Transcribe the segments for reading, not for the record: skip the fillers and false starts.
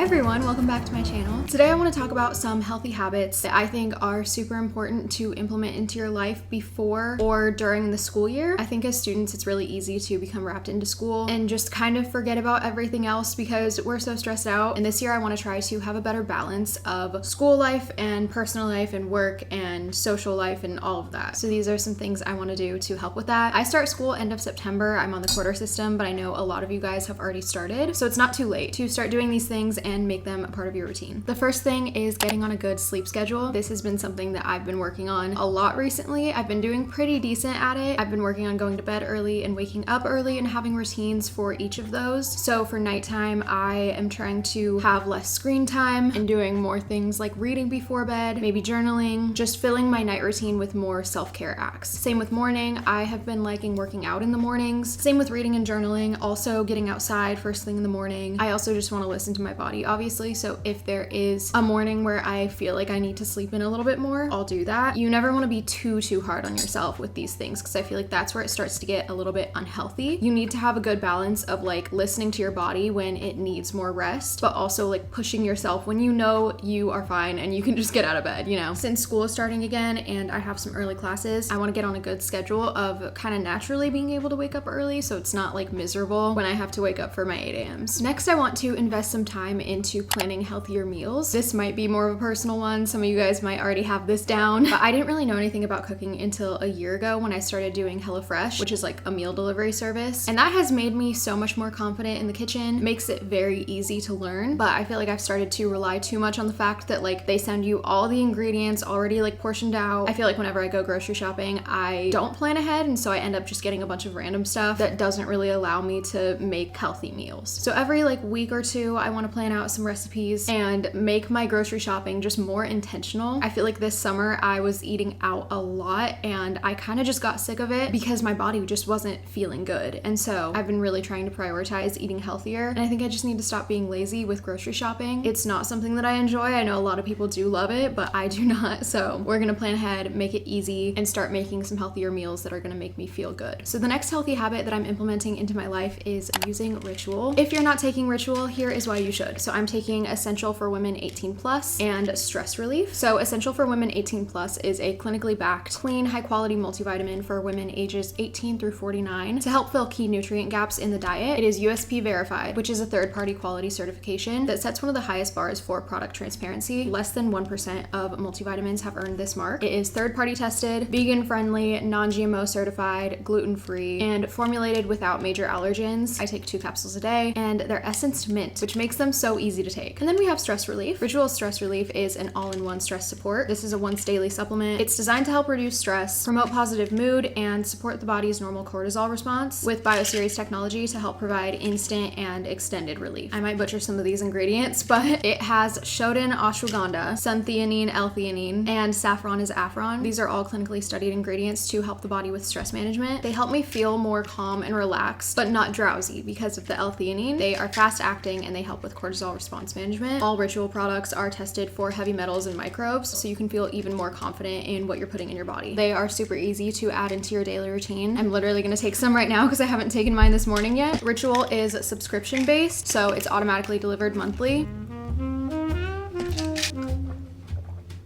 everyone, welcome back to my channel. Today I want to talk about some healthy habits that I think are super important to implement into your life before or during the school year. I think as students it's really easy to become wrapped into school and just kind of forget about everything else because we're so stressed out. And this year I want to try to have a better balance of school life and personal life and work and social life and all of that. So these are some things I want to do to help with that. I start school end of September. I'm on the quarter system, but I know a lot of you guys have already started. So it's not too late to start doing these things and make them a part of your routine. The first thing is getting on a good sleep schedule. This has been something that I've been working on a lot recently. I've been doing pretty decent at it. I've been working on going to bed early and waking up early and having routines for each of those. So for nighttime, I am trying to have less screen time and doing more things like reading before bed, maybe journaling, just filling my night routine with more self-care acts. Same with morning. I have been liking working out in the mornings. Same with reading and journaling, also getting outside first thing in the morning. I also just want to listen to my body, obviously. So if there is a morning where I feel like I need to sleep in a little bit more, I'll do that. You never want to be too hard on yourself with these things because I feel like that's where it starts to get a little bit unhealthy. You need to have a good balance of like listening to your body when it needs more rest, but also like pushing yourself when you know you are fine and you can just get out of bed, you know? Since school is starting again and I have some early classes, I want to get on a good schedule of kind of naturally being able to wake up early so it's not like miserable when I have to wake up for my 8 a.m.s. Next, I want to invest some time into planning healthier meals. This might be more of a personal one. Some of you guys might already have this down, but I didn't really know anything about cooking until a year ago when I started doing HelloFresh, which is like a meal delivery service. And that has made me so much more confident in the kitchen. It makes it very easy to learn, but I feel like I've started to rely too much on the fact that like they send you all the ingredients already like portioned out. I feel like whenever I go grocery shopping, I don't plan ahead, and so I end up just getting a bunch of random stuff that doesn't really allow me to make healthy meals. So every like week or two, I want to plan out some recipes and make my grocery shopping just more intentional. I feel like this summer I was eating out a lot and I kind of just got sick of it because my body just wasn't feeling good. And so I've been really trying to prioritize eating healthier, and I think I just need to stop being lazy with grocery shopping. It's not something that I enjoy. I know a lot of people do love it, but I do not. So we're gonna plan ahead, make it easy, and start making some healthier meals that are gonna make me feel good. So the next healthy habit that I'm implementing into my life is using Ritual. If you're not taking Ritual, here is why you should. So I'm taking Essential for Women 18+ and Stress Relief. So Essential for Women 18+ is a clinically backed, clean, high quality multivitamin for women ages 18 through 49 to help fill key nutrient gaps in the diet. It is USP verified, which is a third-party quality certification that sets one of the highest bars for product transparency. Less than 1% of multivitamins have earned this mark. It is third-party tested, vegan-friendly, non-GMO certified, gluten-free, and formulated without major allergens. I take 2 capsules a day, and they're essenced mint, which makes them so easy to take. And then we have Stress Relief. Ritual Stress Relief is an all-in-one stress support. This is a once daily supplement. It's designed to help reduce stress, promote positive mood, and support the body's normal cortisol response with Bioseries technology to help provide instant and extended relief. I might butcher some of these ingredients, but it has shodan ashwagandha, suntheanine, L-theanine, and saffron is Afron. These are all clinically studied ingredients to help the body with stress management. They help me feel more calm and relaxed, but not drowsy because of the L-theanine. They are fast acting and they help with cortisol response management. All Ritual products are tested for heavy metals and microbes, so you can feel even more confident in what you're putting in your body. They are super easy to add into your daily routine. I'm literally gonna take some right now because I haven't taken mine this morning yet. Ritual is subscription based, so it's automatically delivered monthly.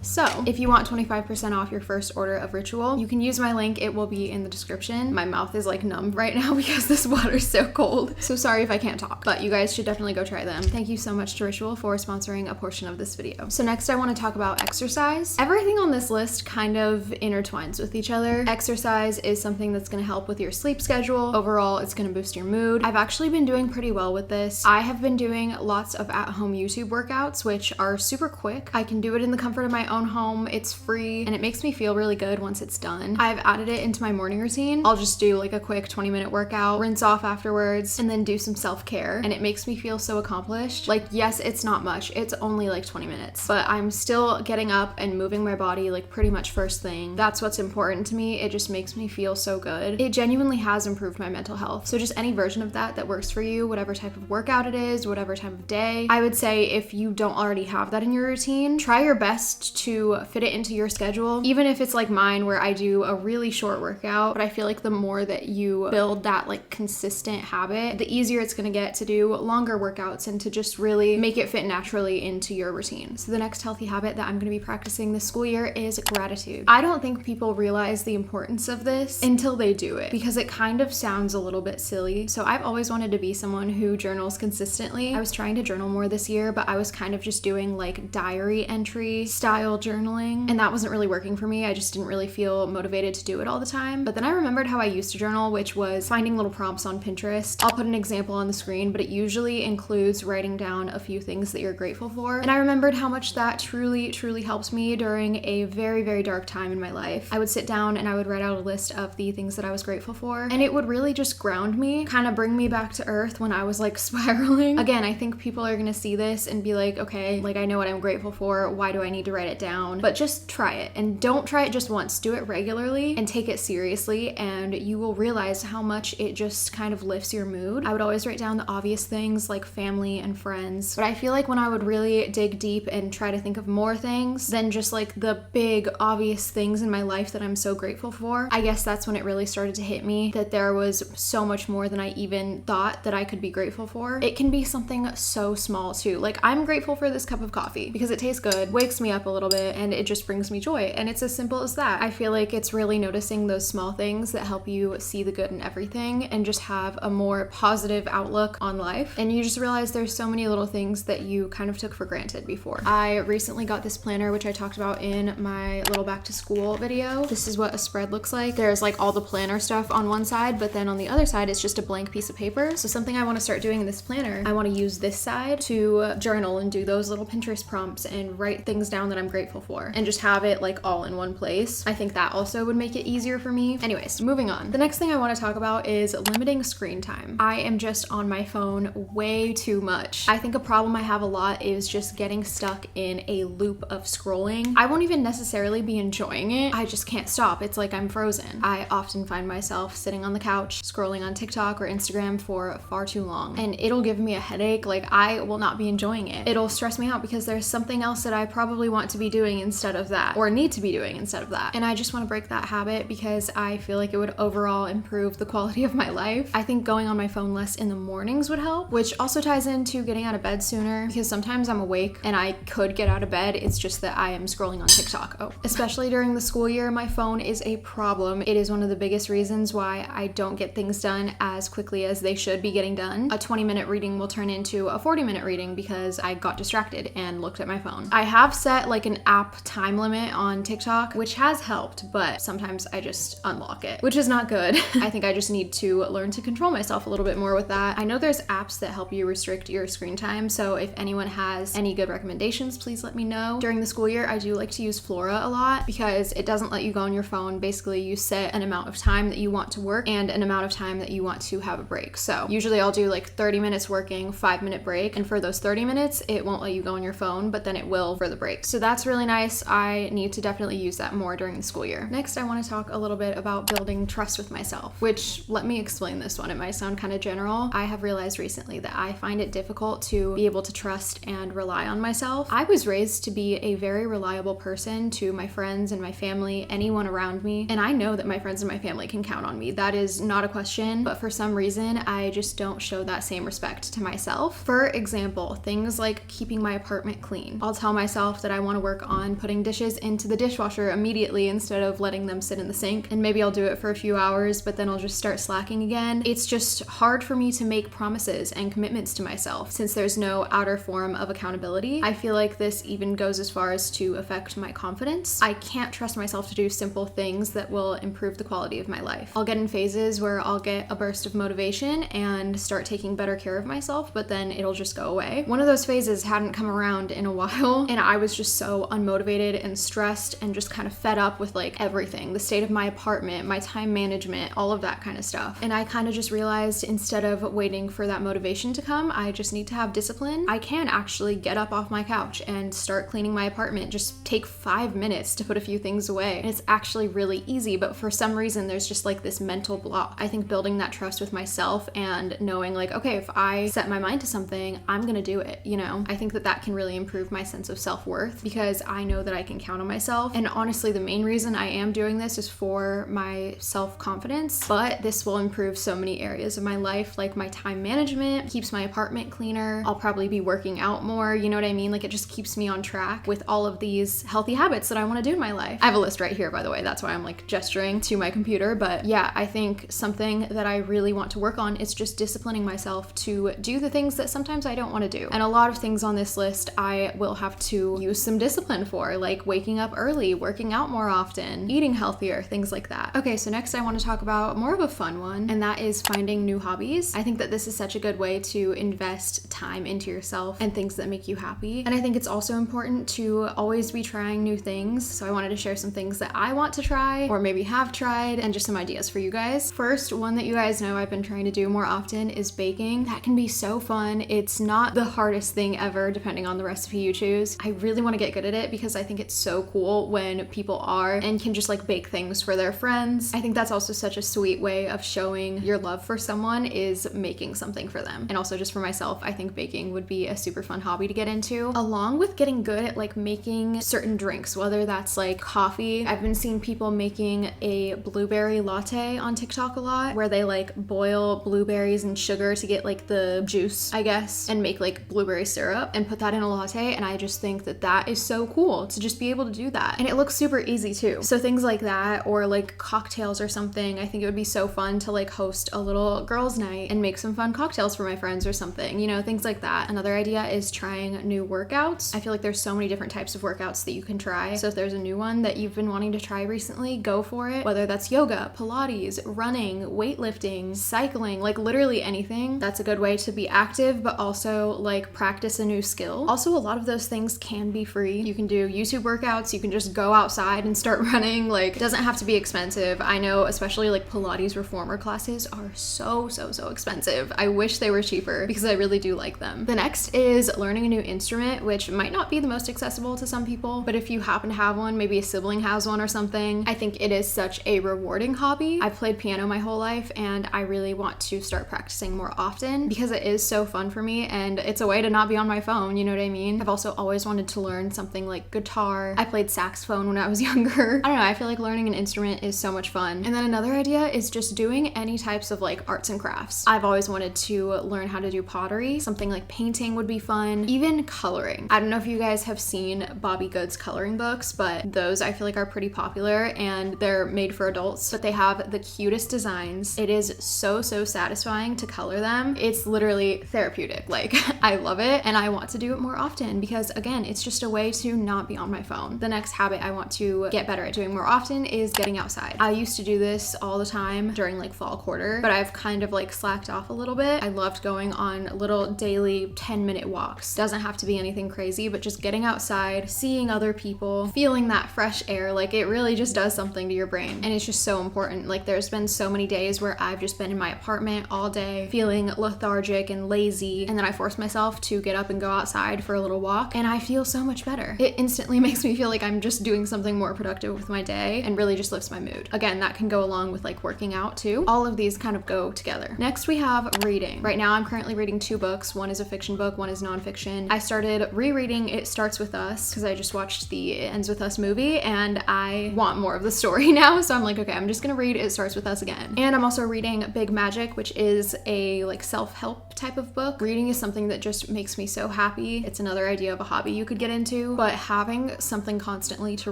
So if you want 25% off your first order of Ritual, you can use my link. It will be in the description. My mouth is like numb right now because this water is so cold. So sorry if I can't talk, but you guys should definitely go try them. Thank you so much to Ritual for sponsoring a portion of this video. So next I want to talk about exercise. Everything on this list kind of intertwines with each other. Exercise is something that's going to help with your sleep schedule. Overall, it's going to boost your mood. I've actually been doing pretty well with this. I have been doing lots of at-home YouTube workouts, which are super quick. I can do it in the comfort of my own home. It's free and it makes me feel really good once it's done. I've added it into my morning routine. I'll just do like a quick 20-minute workout, rinse off afterwards, and then do some self-care, and it makes me feel so accomplished. Like, yes, it's not much. It's only like 20 minutes, but I'm still getting up and moving my body like pretty much first thing. That's what's important to me. It just makes me feel so good. It genuinely has improved my mental health. So just any version of that works for you, whatever type of workout it is, whatever time of day. I would say if you don't already have that in your routine, try your best to fit it into your schedule. Even if it's like mine where I do a really short workout, but I feel like the more that you build that like consistent habit, the easier it's gonna get to do longer workouts and to just really make it fit naturally into your routine. So the next healthy habit that I'm gonna be practicing this school year is gratitude. I don't think people realize the importance of this until they do it, because it kind of sounds a little bit silly. So I've always wanted to be someone who journals consistently. I was trying to journal more this year, but I was kind of just doing like diary entry style journaling, and that wasn't really working for me. I just didn't really feel motivated to do it all the time. But then I remembered how I used to journal, which was finding little prompts on Pinterest. I'll put an example on the screen, but it usually includes writing down a few things that you're grateful for. And I remembered how much that truly helped me during a very, very dark time in my life. I would sit down and I would write out a list of the things that I was grateful for, and it would really just ground me, kind of bring me back to earth when I was like spiraling. Again, I think people are gonna see this and be like, okay, like I know what I'm grateful for, why do I need to write it down? But just try it, and don't try it just once. Do it regularly and take it seriously, and you will realize how much it just kind of lifts your mood. I would always write down the obvious things like family and friends, but I feel like when I would really dig deep and try to think of more things than just like the big obvious things in my life that I'm so grateful for, I guess that's when it really started to hit me that there was so much more than I even thought that I could be grateful for. It can be something so small too. Like I'm grateful for this cup of coffee because it tastes good, wakes me up a little bit, and it just brings me joy. And it's as simple as that. I feel like it's really noticing those small things that help you see the good in everything and just have a more positive outlook on life. And you just realize there's so many little things that you kind of took for granted before. I recently got this planner, which I talked about in my little back to school video. This is what a spread looks like. There's like all the planner stuff on one side, but then on the other side, it's just a blank piece of paper. So something I want to start doing in this planner, I want to use this side to journal and do those little Pinterest prompts and write things down that I'm grateful for and just have it like all in one place. I think that also would make it easier for me. Anyways, moving on. The next thing I want to talk about is limiting screen time. I am just on my phone way too much. I think a problem I have a lot is just getting stuck in a loop of scrolling. I won't even necessarily be enjoying it. I just can't stop. It's like I'm frozen. I often find myself sitting on the couch scrolling on TikTok or Instagram for far too long, and it'll give me a headache. Like I will not be enjoying it. It'll stress me out because there's something else that I probably want to be doing instead of that, or need to be doing instead of that. And I just want to break that habit because I feel like it would overall improve the quality of my life. I think going on my phone less in the mornings would help, which also ties into getting out of bed sooner, because sometimes I'm awake and I could get out of bed. It's just that I am scrolling on TikTok. Especially during the school year, my phone is a problem. It is one of the biggest reasons why I don't get things done as quickly as they should be getting done. A 20-minute reading will turn into a 40-minute reading because I got distracted and looked at my phone. I have set like an app time limit on TikTok, which has helped, but sometimes I just unlock it, which is not good. I think I just need to learn to control myself a little bit more with that. I know there's apps that help you restrict your screen time, so if anyone has any good recommendations, please let me know. During the school year, I do like to use Flora a lot because it doesn't let you go on your phone. Basically, you set an amount of time that you want to work and an amount of time that you want to have a break. So usually I'll do like 30 minutes working, 5-minute break, and for those 30 minutes, it won't let you go on your phone, but then it will for the break. So that's really nice. I need to definitely use that more during the school year. Next, I want to talk a little bit about building trust with myself, which, let me explain this one. It might sound kind of general. I have realized recently that I find it difficult to be able to trust and rely on myself. I was raised to be a very reliable person to my friends and my family, anyone around me, and I know that my friends and my family can count on me. That is not a question, but for some reason, I just don't show that same respect to myself. For example, things like keeping my apartment clean. I'll tell myself that I want to work on putting dishes into the dishwasher immediately instead of letting them sit in the sink, and maybe I'll do it for a few hours, but then I'll just start slacking again. It's just hard for me to make promises and commitments to myself since there's no outer form of accountability. I feel like this even goes as far as to affect my confidence. I can't trust myself to do simple things that will improve the quality of my life. I'll get in phases where I'll get a burst of motivation and start taking better care of myself, but then it'll just go away. One of those phases hadn't come around in a while, and I was just so unmotivated and stressed and just kind of fed up with like everything, the state of my apartment, my time management, all of that kind of stuff. And I kind of just realized instead of waiting for that motivation to come, I just need to have discipline. I can actually get up off my couch and start cleaning my apartment. Just take 5 minutes to put a few things away. And it's actually really easy, but for some reason there's just like this mental block. I think building that trust with myself and knowing like, okay, if I set my mind to something, I'm gonna do it, you know? I think that that can really improve my sense of self-worth because because I know that I can count on myself. And honestly, the main reason I am doing this is for my self-confidence, but this will improve so many areas of my life, like my time management, keeps my apartment cleaner. I'll probably be working out more, you know what I mean? Like, it just keeps me on track with all of these healthy habits that I want to do in my life. I have a list right here, by the way. That's why I'm like gesturing to my computer. But yeah, I think something that I really want to work on is just disciplining myself to do the things that sometimes I don't want to do. And a lot of things on this list I will have to use some discipline for, like waking up early, working out more often, eating healthier, things like that. Okay, so next I want to talk about more of a fun one, and that is finding new hobbies. I think that this is such a good way to invest time into yourself and things that make you happy. And I think it's also important to always be trying new things. So I wanted to share some things that I want to try or maybe have tried and just some ideas for you guys. First, one that you guys know I've been trying to do more often is baking. That can be so fun. It's not the hardest thing ever, depending on the recipe you choose. I really want to get good at it because I think it's so cool when people are and can just like bake things for their friends. I think that's also such a sweet way of showing your love for someone, is making something for them. And also just for myself, I think baking would be a super fun hobby to get into, along with getting good at like making certain drinks, whether that's like coffee. I've been seeing people making a blueberry latte on TikTok a lot, where they like boil blueberries and sugar to get like the juice, I guess, and make like blueberry syrup and put that in a latte. And I just think that that is so cool to just be able to do that. And it looks super easy too. So things like that, or like cocktails or something. I think it would be so fun to like host a little girls' night and make some fun cocktails for my friends or something, you know, things like that. Another idea is trying new workouts. I feel like there's so many different types of workouts that you can try. So if there's a new one that you've been wanting to try recently, go for it. Whether that's yoga, Pilates, running, weightlifting, cycling, like literally anything. That's a good way to be active, but also like practice a new skill. Also, a lot of those things can be free. You can do YouTube workouts. You can just go outside and start running. Like, it doesn't have to be expensive. I know, especially like Pilates reformer classes are so expensive. I wish they were cheaper because I really do like them. The next is learning a new instrument, which might not be the most accessible to some people, but if you happen to have one, maybe a sibling has one or something, I think it is such a rewarding hobby. I've played piano my whole life and I really want to start practicing more often because it is so fun for me and it's a way to not be on my phone, you know what I mean? I've also always wanted to learn something like guitar. I played saxophone when I was younger. I don't know, I feel like learning an instrument is so much fun. And then another idea is just doing any types of like arts and crafts. I've always wanted to learn how to do pottery. Something like painting would be fun. Even coloring. I don't know if you guys have seen Bobby Good's coloring books, but those I feel like are pretty popular and they're made for adults, but they have the cutest designs. It is so satisfying to color them. It's literally therapeutic. Like, I love it and I want to do it more often because again, it's just a way to not be on my phone. The next habit I want to get better at doing more often is getting outside. I used to do this all the time during like fall quarter, but I've kind of like slacked off a little bit. I loved going on little daily 10-minute walks. Doesn't have to be anything crazy, but just getting outside, seeing other people, feeling that fresh air, like it really just does something to your brain. And it's just so important. Like, there's been so many days where I've just been in my apartment all day feeling lethargic and lazy, and then I force myself to get up and go outside for a little walk and I feel so much better. It instantly makes me feel like I'm just doing something more productive with my day and really just lifts my mood. Again, that can go along with like working out too. All of these kind of go together. Next we have reading. Right now I'm currently reading 2 books. One is a fiction book, one is nonfiction. I started rereading It Starts With Us because I just watched the It Ends With Us movie and I want more of the story now. So I'm like, okay, I'm just gonna read It Starts With Us again. And I'm also reading Big Magic, which is a like self-help type of book. Reading is something that just makes me so happy. It's another idea of a hobby you could get into, but having something constantly to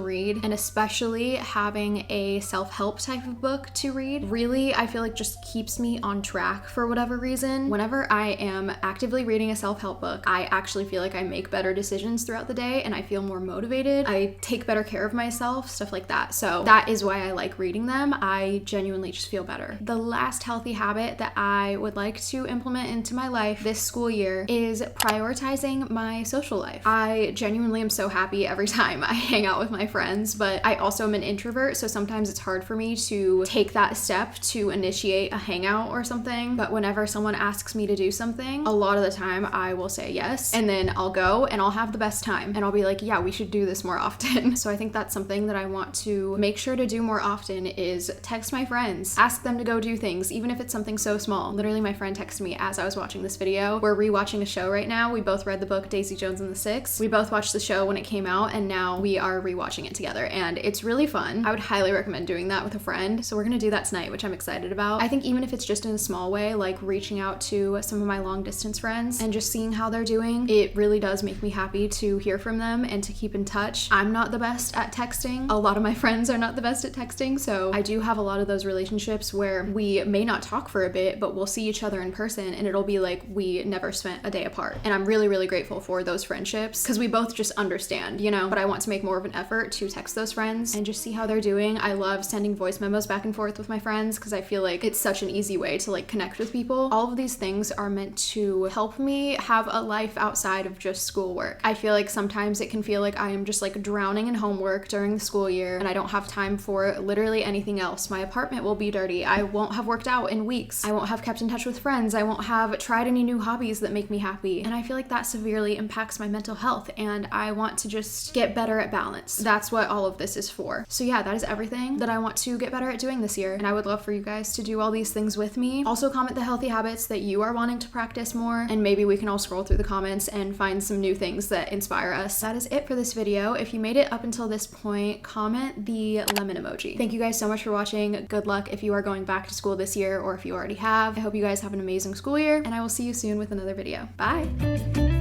read, and especially having a self-help type of book to read, really, I feel like just keeps me on track for whatever reason. Whenever I am actively reading a self-help book, I actually feel like I make better decisions throughout the day and I feel more motivated. I take better care of myself, stuff like that. So that is why I like reading them. I genuinely just feel better. The last healthy habit that I would like to implement into my life this school year is prioritizing my social life. I genuinely am so happy every time I hang out with my friends, but I also am an introvert, so sometimes it's hard for me to take that step to initiate a hangout or something. But whenever someone asks me to do something, a lot of the time I will say yes, and then I'll go and I'll have the best time and I'll be like, yeah, we should do this more often. So I think that's something that I want to make sure to do more often, is text my friends, ask them to go do things, even if it's something so small. Literally, my friend texted me as I was watching this video. We're rewatching a show right now. We both read the book Daisy Jones and the Six. We both watched the show when it came out, and now we are rewatching it together, and it's really fun. I would highly recommend doing that with a friend. So we're gonna do that tonight, which I'm excited about. I think even if it's just in a small way, like reaching out to some of my long distance friends and just seeing how they're doing, it really does make me happy to hear from them and to keep in touch. I'm not the best at texting. A lot of my friends are not the best at texting, so I do have a lot of those relationships where we may not talk for a bit, but we'll see each other in person and it'll be like we never spent a day apart. And I'm really, really grateful for those friendships because we both just understand, you know, but I want to make more of an effort to text those friends and just see how they're doing. I love sending voice memos back and forth with my friends because I feel like it's such an easy way to like connect with people. All of these things are meant to help me have a life outside of just schoolwork. I feel like sometimes it can feel like I am just like drowning in homework during the school year and I don't have time for literally anything else. My apartment will be dirty. I won't have worked out in weeks. I won't have kept in touch with friends. I won't have tried any new hobbies that make me happy. And I feel like that severely impacts my mental health and I want to just get better at balance. That's what all of this is for. So yeah, that is everything that I want to get better at doing this year. And I would love for you guys to do all these things with me. Also comment the healthy habits that you are wanting to practice more, and maybe we can all scroll through the comments and find some new things that inspire us. That is it for this video. If you made it up until this point, comment the lemon emoji. Thank you guys so much for watching. Good luck if you are going back to school this year or if you already have. I hope you guys have an amazing school year and I will see you soon with another video. Bye!